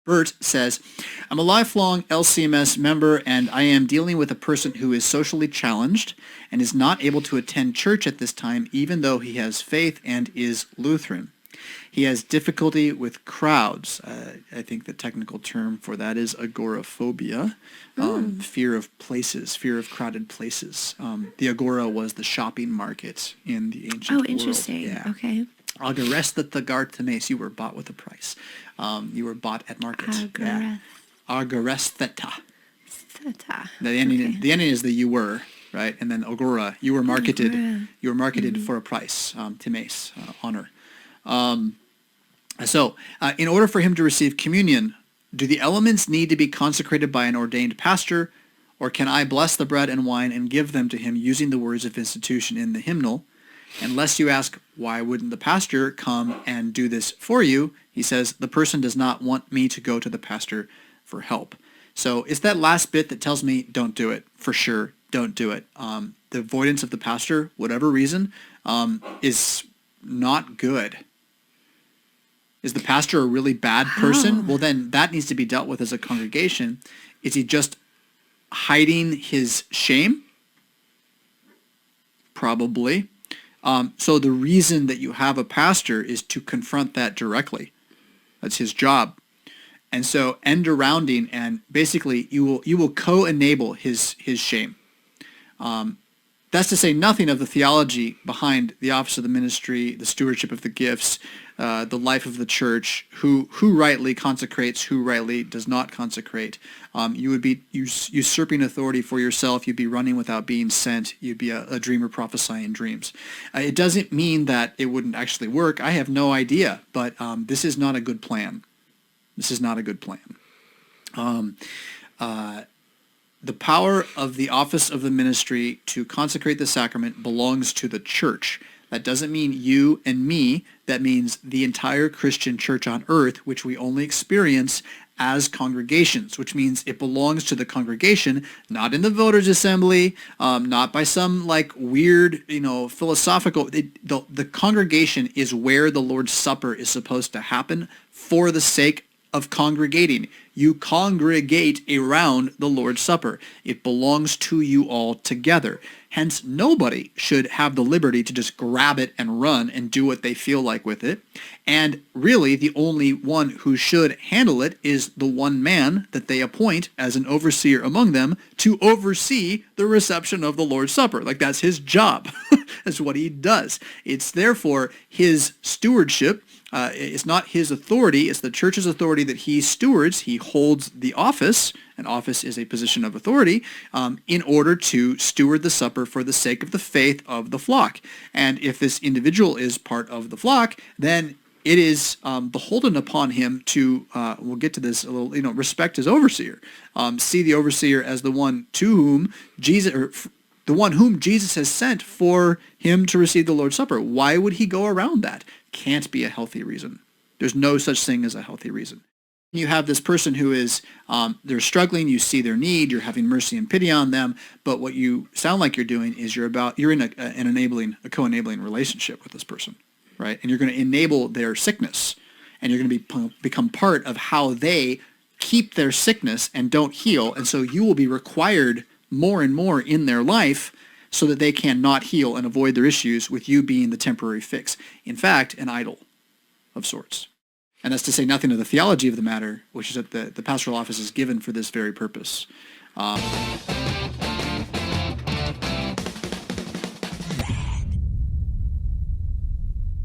Bert says, I'm a lifelong LCMS member, and I am dealing with a person who is socially challenged and is not able to attend church at this time, even though he has faith and is Lutheran. He has difficulty with crowds. I think the technical term for that is agoraphobia, fear of places, fear of crowded places. The agora was the shopping market in the ancient world. Oh, interesting. Yeah. Okay. Agorestheta, you were bought with a price. You were bought at market. Yeah. Agorestheta. The ending is the you were, right? And then agora, you were marketed. Agora. You were marketed for a price, times, honor. So, in order for him to receive communion, do the elements need to be consecrated by an ordained pastor, or can I bless the bread and wine and give them to him using the words of institution in the hymnal? Unless you ask, why wouldn't the pastor come and do this for you? He says, the person does not want me to go to the pastor for help. So it's that last bit that tells me, don't do it. For sure, don't do it. The avoidance of the pastor, whatever reason, is not good. Is the pastor a really bad person? Well, then that needs to be dealt with as a congregation. Is he just hiding his shame? Probably. So the reason that you have a pastor is to confront that directly. That's his job. And so end-arounding, and basically you will co-enable his shame. That's to say nothing of the theology behind the office of the ministry, the stewardship of the gifts, the life of the church, who rightly consecrates, who rightly does not consecrate. You would be usurping authority for yourself. You'd be running without being sent. You'd be a dreamer prophesying dreams. It doesn't mean that it wouldn't actually work. I have no idea, but this is not a good plan. This is not a good plan. The power of the office of the ministry to consecrate the sacrament belongs to the church. That doesn't mean you and me. That means the entire Christian church on earth, which we only experience as congregations, which means it belongs to the congregation, not in the voters' assembly, not by some like weird, philosophical. The congregation is where the Lord's Supper is supposed to happen for the sake of congregating. You congregate around the Lord's Supper. It belongs to you all together. Hence, nobody should have the liberty to just grab it and run and do what they feel like with it. And really, the only one who should handle it is the one man that they appoint as an overseer among them to oversee the reception of the Lord's Supper. Like, that's his job. That's what he does. It's therefore his stewardship. It's not his authority. It's the church's authority that he stewards. He holds the office. An office is a position of authority in order to steward the supper for the sake of the faith of the flock. And if this individual is part of the flock, then it is beholden upon him to, we'll get to this a little, respect his overseer. See the overseer as the one to whom Jesus, or the one whom Jesus has sent for him to receive the Lord's Supper. Why would he go around that? Can't be a healthy reason. There's no such thing as a healthy reason. You have this person who is, they're struggling, you see their need, you're having mercy and pity on them, but what you sound like you're doing is you're in a co-enabling relationship with this person, right? And you're going to enable their sickness, and you're going to become part of how they keep their sickness and don't heal, and so you will be required more and more in their life so that they can not heal and avoid their issues, with you being the temporary fix. In fact, an idol of sorts. And that's to say nothing of the theology of the matter, which is that the pastoral office is given for this very purpose.